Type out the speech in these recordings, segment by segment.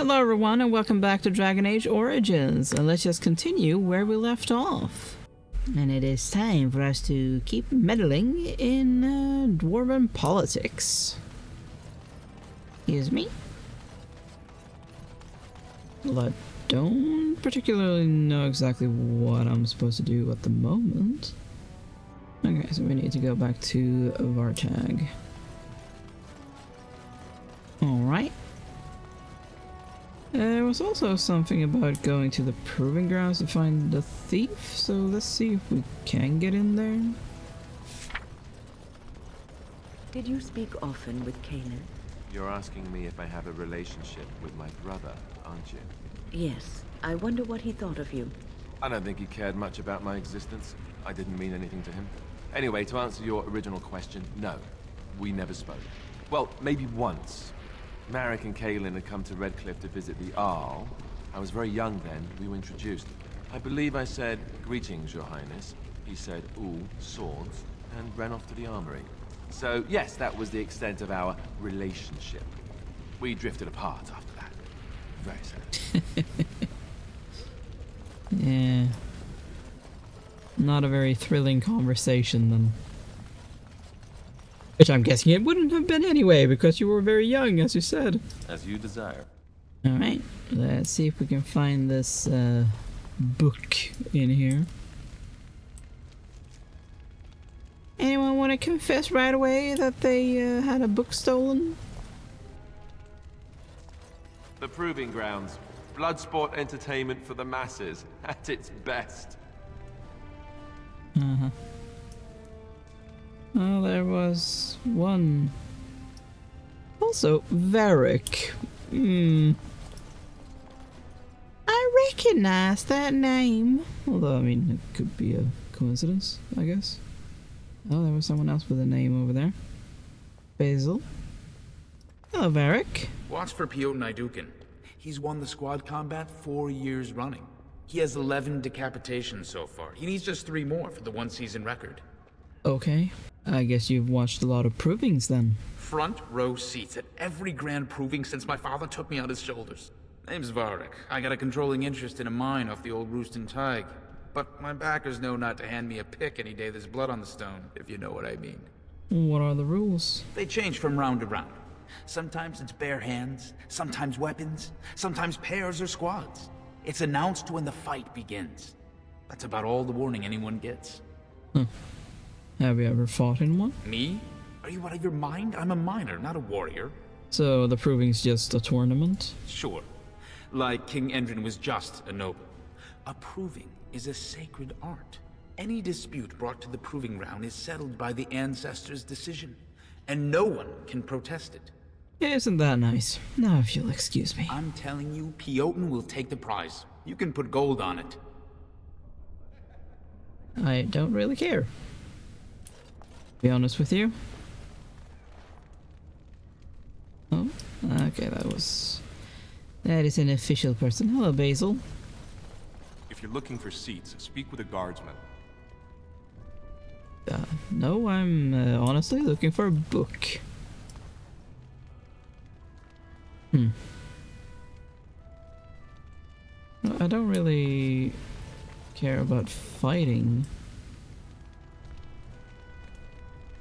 Hello everyone and welcome back to Dragon Age Origins, and let's just continue where we left off. And it is time for us to keep meddling in Dwarven politics. Excuse me? Well, I don't particularly know exactly what I'm supposed to do at the moment. Okay, so we need to go back to Vartag. Alright. There was also something about going to the proving grounds to find the thief, so let's see if we can get in there. Did you speak often with Kaelin? You're asking me if I have a relationship with my brother, aren't you? Yes. I wonder what he thought of you. I don't think he cared much about my existence. I didn't mean anything to him. Anyway, to answer your original question, no. We never spoke. Well, maybe once. Marek and Kaelin had come to Redcliffe to visit the Arl. I was very young then. We were introduced. I believe I said, "Greetings, Your Highness." He said, "Ooh, swords," and ran off to the armory. So, yes, that was the extent of our relationship. We drifted apart after that. Very sad. Yeah. Not a very thrilling conversation then. Which I'm guessing it wouldn't have been anyway, because you were very young, as you said. As you desire. Alright, let's see if we can find this book in here. Anyone want to confess right away that they had a book stolen? The Proving Grounds. Bloodsport entertainment for the masses, at its best. Uh-huh. Well, there was one. Also, Varric. I recognize that name. Although, I mean, it could be a coincidence, I guess. Oh, there was someone else with a name over there. Basil. Hello, Varric. Watch for Piotr Naidukin. He's won the squad combat 4 years running. He has 11 decapitations so far. He needs just 3 more for the one-season record. Okay. I guess you've watched a lot of provings then. Front row seats at every grand proving since my father took me on his shoulders. Name's Varric. I got a controlling interest in a mine off the old Rooston Tig. But my backers know not to hand me a pick any day there's blood on the stone, if you know what I mean. What are the rules? They change from round to round. Sometimes it's bare hands, sometimes weapons, sometimes pairs or squads. It's announced when the fight begins. That's about all the warning anyone gets. Huh. Have you ever fought in one? Me? Are you out of your mind? I'm a miner, not a warrior. So the proving's just a tournament? Sure. Like King Endrin was just a noble. A proving is a sacred art. Any dispute brought to the proving ground is settled by the ancestors' decision, and no one can protest it. Isn't that nice? Now if you'll excuse me. I'm telling you, Piotr will take the prize. You can put gold on it. I don't really care. To be honest with you. Oh, okay, that is an official person. Hello, Basil. If you're looking for seats, speak with a guardsman. No, I'm honestly looking for a book. I don't really care about fighting.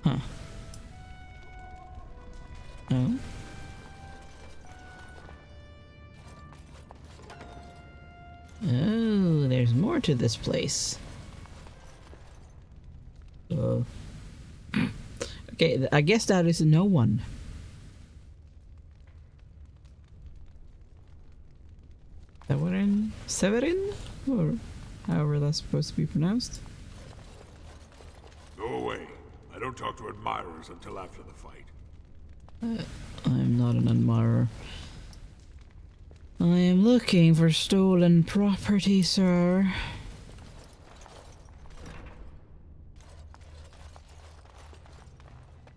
Huh. Oh. Oh, there's more to this place. Okay, I guess that is no one. Severin? Or however that's supposed to be pronounced? Go away. I don't talk to admirers until after the fight. I'm not an admirer. I am looking for stolen property, sir.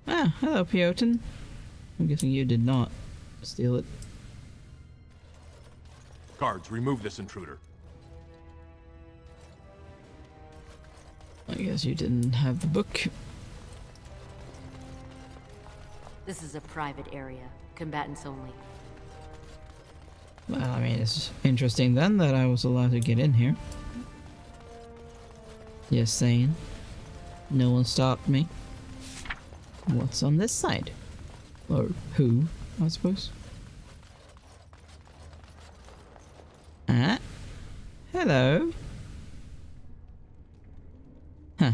Ah, hello, Piotr. I'm guessing you did not steal it. Guards, remove this intruder. I guess you didn't have the book. This is a private area. Combatants only. Well, I mean, it's interesting then that I was allowed to get in here. Just saying. No one stopped me. What's on this side? Or who, I suppose. Ah. Hello. Huh.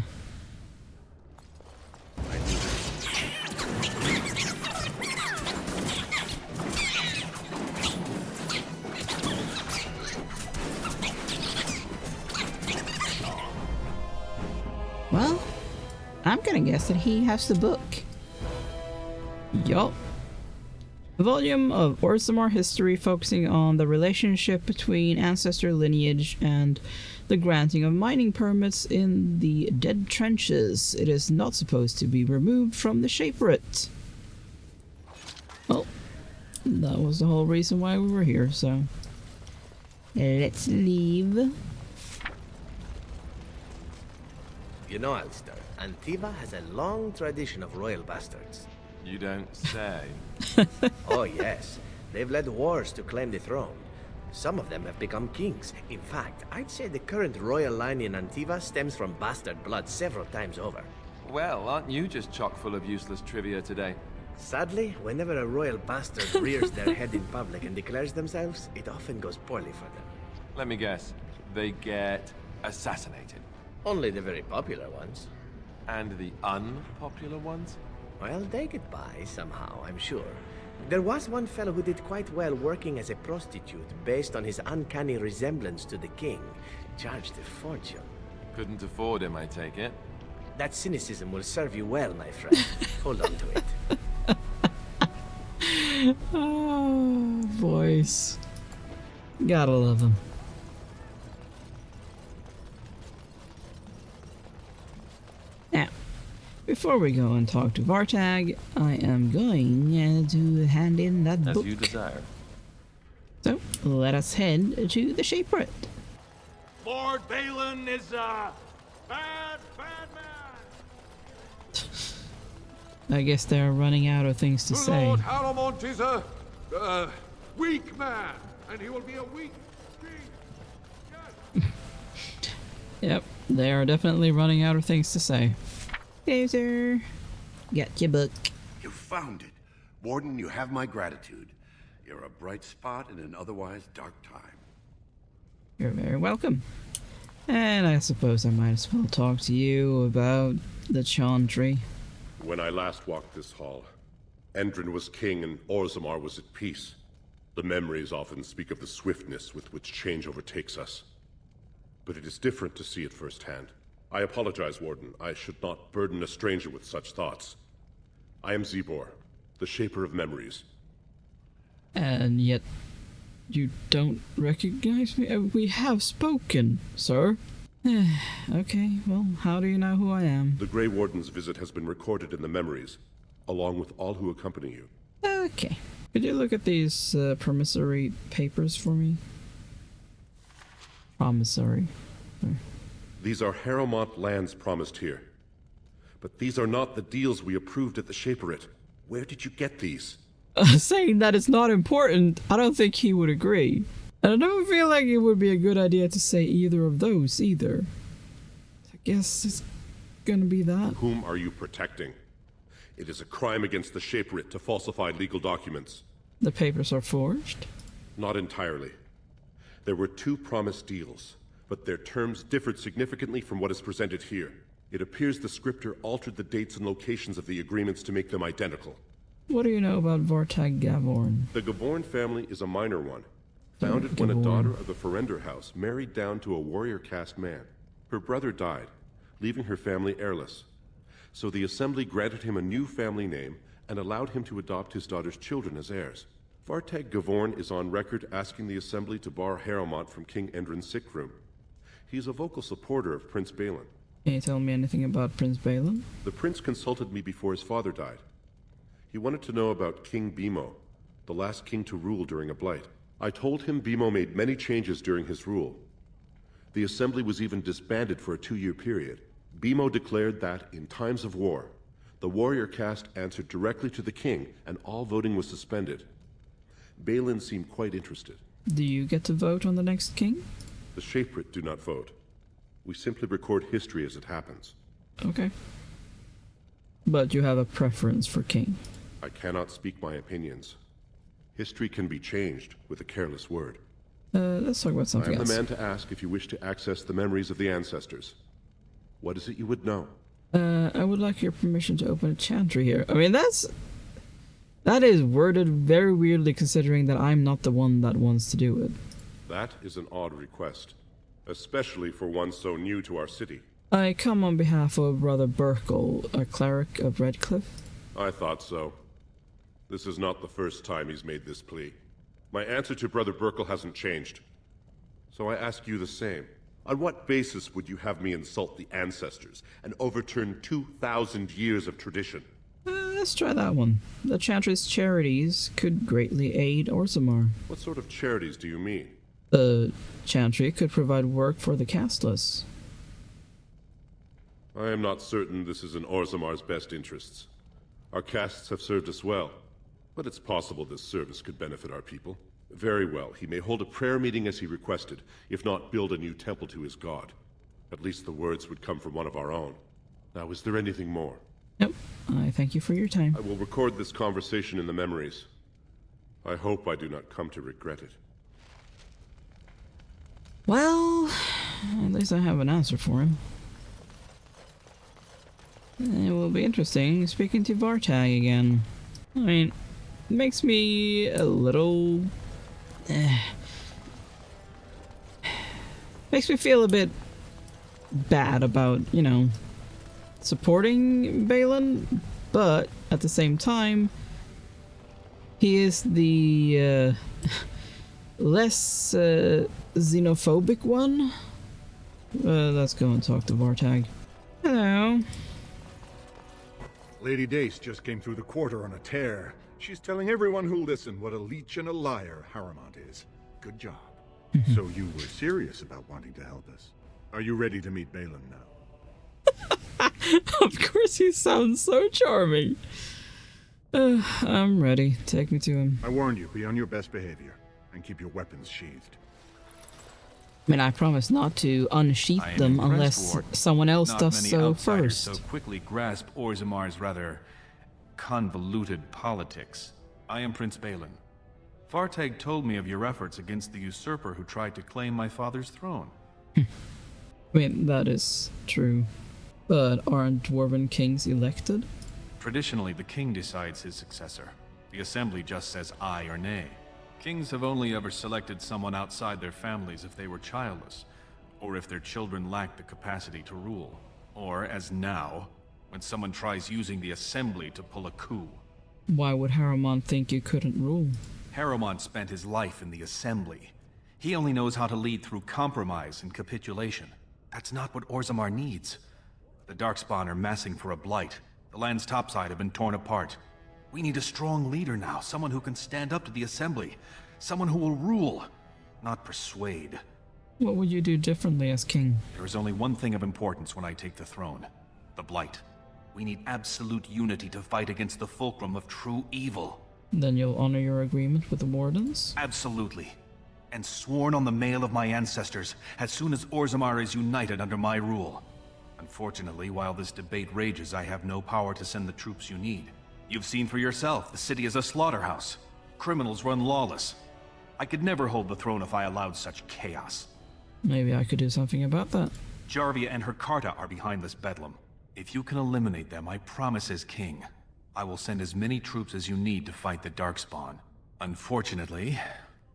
Well, I'm gonna guess that he has the book. Yup. A volume of Orzammar history focusing on the relationship between ancestor lineage and the granting of mining permits in the Dead Trenches. It is not supposed to be removed from the Shaperate. Well, that was the whole reason why we were here, so let's leave. You know, Alistair, Antiva has a long tradition of royal bastards. You don't say. Oh yes, they've led wars to claim the throne. Some of them have become kings. In fact, I'd say the current royal line in Antiva stems from bastard blood several times over. Well, aren't you just chock full of useless trivia today? Sadly, whenever a royal bastard rears their head in public and declares themselves, it often goes poorly for them. Let me guess. They get assassinated. Only the very popular ones. And the unpopular ones? Well, they get by somehow, I'm sure. There was one fellow who did quite well working as a prostitute based on his uncanny resemblance to the king. Charged a fortune. Couldn't afford him, I take it. That cynicism will serve you well, my friend. Hold on to it. Oh, voice. Gotta love him. Now, before we go and talk to Vartag, I am going to hand in that book. As you desire. So, let us head to the Shaperate. Lord Balin is a bad man. I guess they're running out of things to say. Lord Haramont is a weak man, and he will be a weak king. Yes. Yep, they are definitely running out of things to say. Loser. Got your book. You found it. Warden, you have my gratitude. You're a bright spot in an otherwise dark time. You're very welcome. And I suppose I might as well talk to you about the Chauntry. When I last walked this hall, Endrin was king and Orzammar was at peace. The memories often speak of the swiftness with which change overtakes us. But it is different to see it firsthand. I apologize, Warden. I should not burden a stranger with such thoughts. I am Zebor, the Shaper of Memories. And yet, you don't recognize me? We have spoken, sir. Okay, well, how do you know who I am? The Grey Warden's visit has been recorded in the memories, along with all who accompany you. Okay. Could you look at these promissory papers for me? Promissory. These are Haramont lands promised here. But these are not the deals we approved at the Shaperate. Where did you get these? Saying that it's not important, I don't think he would agree. And I don't feel like it would be a good idea to say either of those either. I guess it's gonna be that. Whom are you protecting? It is a crime against the Shaperate to falsify legal documents. The papers are forged? Not entirely. There were 2 promised deals, but their terms differed significantly from what is presented here. It appears the scripter altered the dates and locations of the agreements to make them identical. What do you know about Vartag Gavorn? The Gavorn family is a minor one, founded when a daughter of the Ferender house married down to a warrior caste man. Her brother died, leaving her family heirless. So the Assembly granted him a new family name and allowed him to adopt his daughter's children as heirs. Vartag Gavorn is on record asking the Assembly to bar Haramont from King Endrin's sick room. He is a vocal supporter of Prince Balin. Can you tell me anything about Prince Balin? The prince consulted me before his father died. He wanted to know about King Bimo, the last king to rule during a blight. I told him Bimo made many changes during his rule. The Assembly was even disbanded for a 2-year period. Bimo declared that, in times of war, the warrior caste answered directly to the king and all voting was suspended. Balin seemed quite interested. Do you get to vote on the next king? The Shaperit do not vote. We simply record history as it happens. Okay. But you have a preference for king. I cannot speak my opinions. History can be changed with a careless word. Let's talk about I something am else. the man to ask if you wish to access the memories of the ancestors. What is it you would know? I would like your permission to open a chantry here. I mean, that is worded very weirdly considering that I'm not the one that wants to do it. That is an odd request, especially for one so new to our city. I come on behalf of Brother Burkle, a cleric of Redcliffe. I thought so. This is not the first time he's made this plea. My answer to Brother Burkle hasn't changed. So I ask you the same. On what basis would you have me insult the ancestors and overturn 2,000 years of tradition? Let's try that one. The chantry's charities could greatly aid Orzammar. What sort of charities do you mean? The chantry could provide work for the casteless. I am not certain this is in Orzammar's best interests. Our castes have served us well, but it's possible this service could benefit our people. Very well, he may hold a prayer meeting as he requested, if not build a new temple to his god. At least the words would come from one of our own. Now, is there anything more? Nope. I thank you for your time. I will record this conversation in the memories. I hope I do not come to regret it. Well, at least I have an answer for him. It will be interesting speaking to Vartag again. I mean, it makes me a little... makes me feel a bit bad about, you know, supporting Balin, but at the same time, he is the less xenophobic one. Let's go and talk to Vartag. Hello. Lady Dace just came through the quarter on a tear. She's telling everyone who'll listen what a leech and a liar Harrimont is. Good job. So you were serious about wanting to help us. Are you ready to meet Balin now? Of course, he sounds so charming. I'm ready. Take me to him. I warned you, be on your best behavior, and keep your weapons sheathed. I mean, I promise not to unsheath I am them impressed, unless Warden. someone else Not does many so outsiders first. so quickly grasp Orzammar's rather convoluted politics. I am Prince Balin. Vartag told me of your efforts against the usurper who tried to claim my father's throne. I mean, that is true. But aren't Dwarven kings elected? Traditionally, the king decides his successor. The assembly just says aye or nay. Kings have only ever selected someone outside their families if they were childless, or if their children lacked the capacity to rule, or, as now, when someone tries using the assembly to pull a coup. Why would Harrimont think you couldn't rule? Harrimont spent his life in the assembly. He only knows how to lead through compromise and capitulation. That's not what Orzammar needs. The Darkspawn are massing for a blight. The land's topside have been torn apart. We need a strong leader now, someone who can stand up to the assembly. Someone who will rule, not persuade. What would you do differently as king? There is only one thing of importance when I take the throne. The blight. We need absolute unity to fight against the fulcrum of true evil. Then you'll honor your agreement with the Wardens? Absolutely. And sworn on the mail of my ancestors, as soon as Orzammar is united under my rule. Unfortunately, while this debate rages, I have no power to send the troops you need. You've seen for yourself, the city is a slaughterhouse. Criminals run lawless. I could never hold the throne if I allowed such chaos. Maybe I could do something about that. Jarvia and her Carta are behind this bedlam. If you can eliminate them, I promise as king, I will send as many troops as you need to fight the Darkspawn. Unfortunately,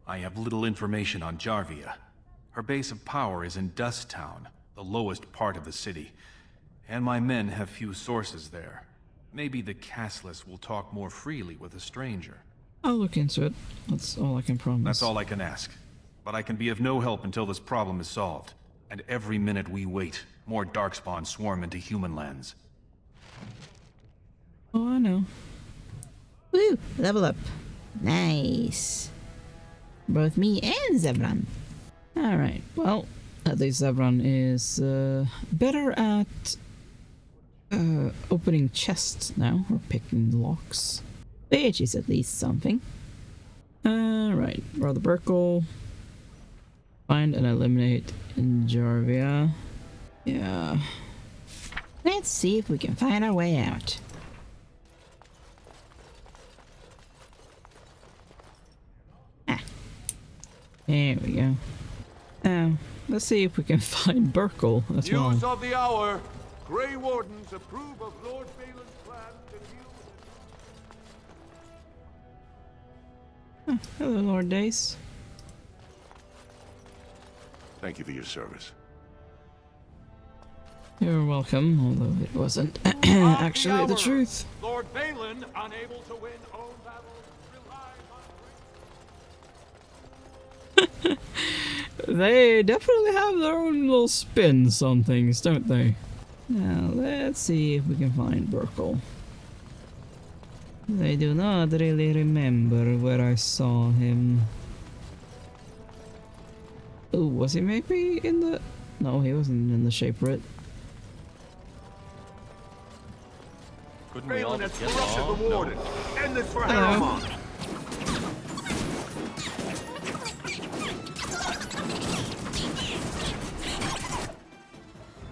I have little information on Jarvia. Her base of power is in Dust Town, the lowest part of the city, and my men have few sources there. Maybe the castless will talk more freely with a stranger. I'll look into it. That's all I can promise. That's all I can ask. But I can be of no help until this problem is solved. And every minute we wait, more Darkspawn swarm into human lands. Oh, I know. Woo! Level up. Nice. Both me and Zebran. Alright, well, at least Zebran is better at opening chests now, or picking locks. Which is at least something. Right, Brother Burkle. Find and eliminate Jarvia. Yeah. Let's see if we can find our way out. There we go. Now, let's see if we can find Burkle as well. News of the hour. Grey Wardens approve of Lord Balin's plan to deal with... Hello, Lord Dace. Thank you for your service. You're welcome, although it wasn't actually the truth. Lord Balin, unable to win own battles, rely on... They definitely have their own little spins on things, don't they? Now, let's see if we can find Burkle. I do not really remember where I saw him. Oh, was he maybe in the... No, he wasn't in the Shaperate. Balin has corrupted the Warden. End this for Haramon.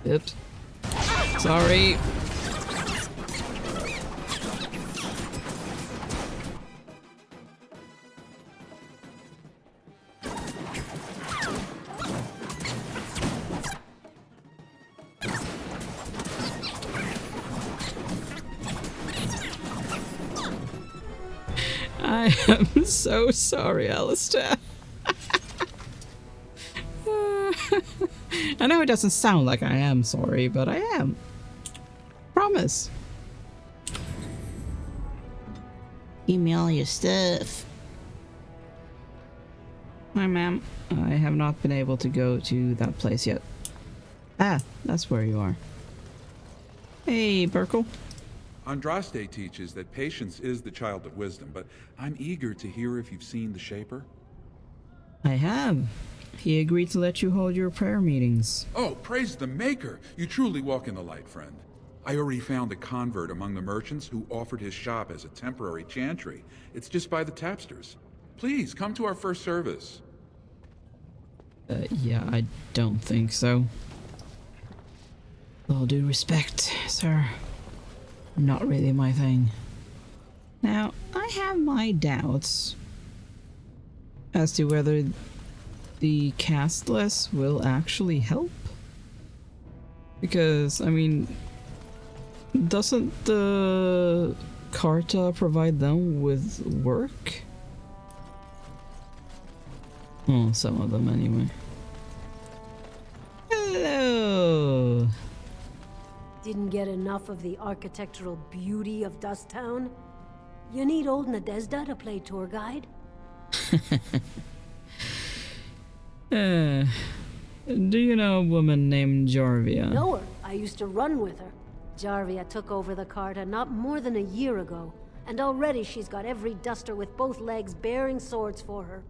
Oops. Sorry. I am so sorry, Alistair. I know it doesn't sound like I am sorry, but I am. Promise. Give me all your stuff. Hi, ma'am. I have not been able to go to that place yet. Ah, that's where you are. Hey, Burkle. Andraste teaches that patience is the child of wisdom, but I'm eager to hear if you've seen the Shaper. I have. He agreed to let you hold your prayer meetings. Oh, praise the Maker! You truly walk in the light, friend. I already found a convert among the merchants who offered his shop as a temporary chantry. It's just by the tapsters. Please, come to our first service. Yeah, I don't think so. With all due respect, sir. Not really my thing. Now, I have my doubts as to whether the castless will actually help. Because, I mean, doesn't the Carta provide them with work? Oh, some of them anyway. Hello! Didn't get enough of the architectural beauty of Dust Town? You need old Nadezda to play tour guide? Do you know a woman named Jarvia? Know her. I used to run with her. Jarvia took over the Carta not more than a year ago, and already she's got every duster with both legs bearing swords for her.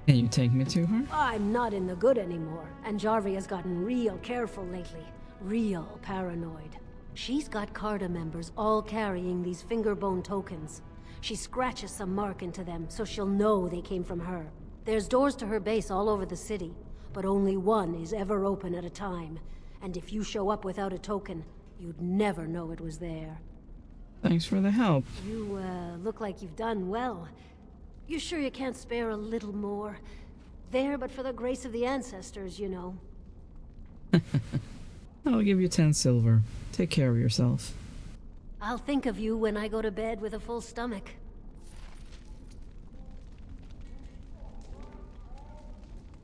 Can you take me to her? I'm not in the good anymore, and Jarvia's gotten real careful lately. Real paranoid. She's got Carta members all carrying these fingerbone tokens. She scratches some mark into them so she'll know they came from her. There's doors to her base all over the city, but only one is ever open at a time. And if you show up without a token, you'd never know it was there. Thanks for the help. You, look like you've done well. You sure you can't spare a little more? There but for the grace of the ancestors, you know. I'll give you 10 silver. Take care of yourself. I'll think of you when I go to bed with a full stomach.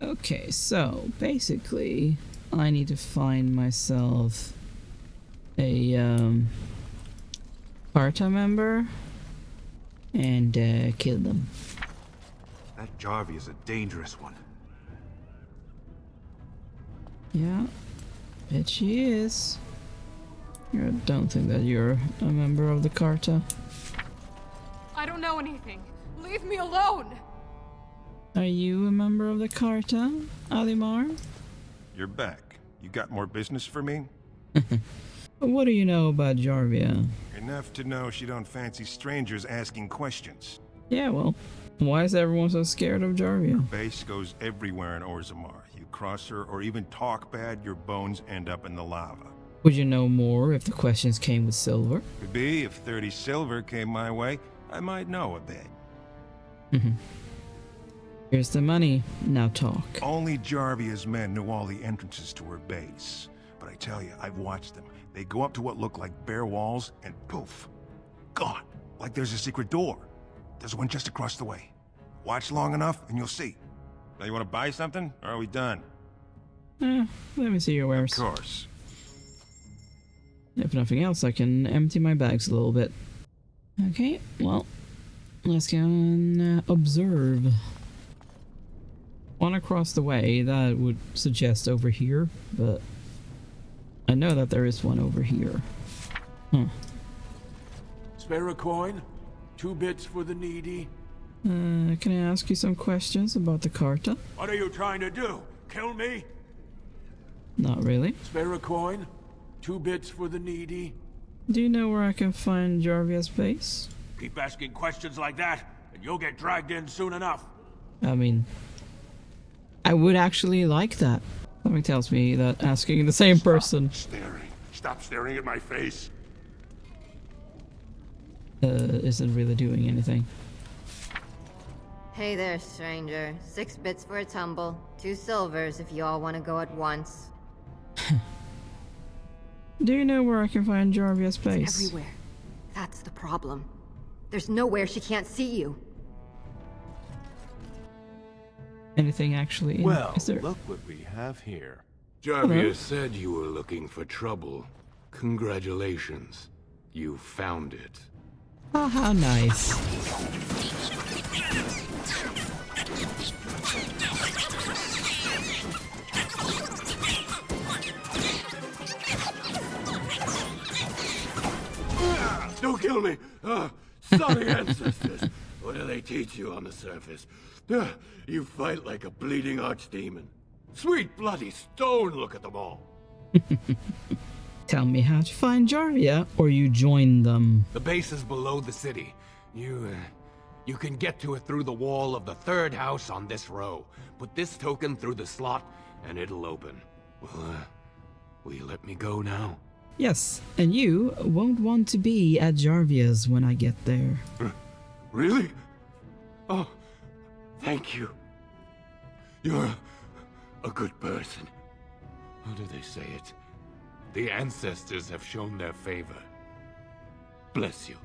Okay, so basically, I need to find myself a Carta member and kill them. That Jarvia is a dangerous one. Yeah, bet she is. I don't think that you're a member of the Carta. I don't know anything. Leave me alone! Are you a member of the Carta, Alimar? You're back. You got more business for me? What do you know about Jarvia? Enough to know she don't fancy strangers asking questions. Yeah, well, Why is everyone so scared of Jarvia? Base goes everywhere in Orzammar. You cross her or even talk bad, your bones end up in the lava. Would you know more if the questions came with silver? Could be. If 30 silver came my way, I might know a bit. Here's the money. Now talk. Only Jarvia's men knew all the entrances to her base. But I tell you, I've watched them. They go up to what look like bare walls, and poof, gone. Like there's a secret door. There's one just across the way. Watch long enough, and you'll see. Now, you want to buy something, or are we done? Let me see your wares. Of course. If nothing else, I can empty my bags a little bit. Okay, well, let's go and observe. One across the way, that would suggest over here, but I know that there is one over here. Spare a coin? 2 bits for the needy? Can I ask you some questions about the Carta? What are you trying to do? Kill me? Not really. Spare a coin? 2 bits for the needy? Do you know where I can find Jarvia's base? Keep asking questions like that, and you'll get dragged in soon enough. I mean, I would actually like that. Something tells me that asking the same person Stop staring at my face. isn't really doing anything. Hey there, stranger. 6 bits for a tumble. 2 silvers if you all want to go at once. Do you know where I can find Jarvia's base? Everywhere. That's the problem. There's nowhere she can't see you. Anything actually? Well, is there... look what we have here. Jarvia said you were looking for trouble. Congratulations. You found it. Oh, how nice. Don't kill me! Sorry, ancestors. What do they teach you on the surface? You fight like a bleeding archdemon. Sweet bloody stone, look at them all. Tell me how to find Jarvia, or you join them. The base is below the city. You can get to it through the wall of the 3rd house on this row. Put this token through the slot, and it'll open. Will you let me go now? Yes, and you won't want to be at Jarvia's when I get there. Really? Oh, thank you. You're a good person. How do they say it? The ancestors have shown their favor. Bless you.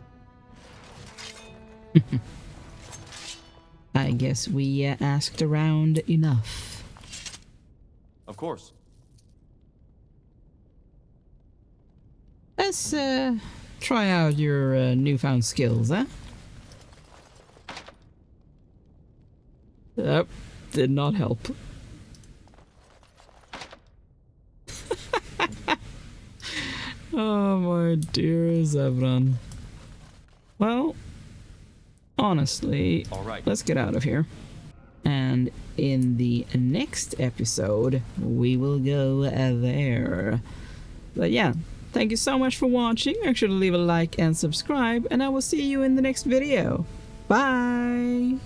I guess we asked around enough. Of course. Let's try out your newfound skills, huh? That did not help. Oh my dear Zevran. Well, honestly, all right, let's get out of here. And in the next episode, we will go there. But yeah, thank you so much for watching. Make sure to leave a like and subscribe, and I will see you in the next video. Bye!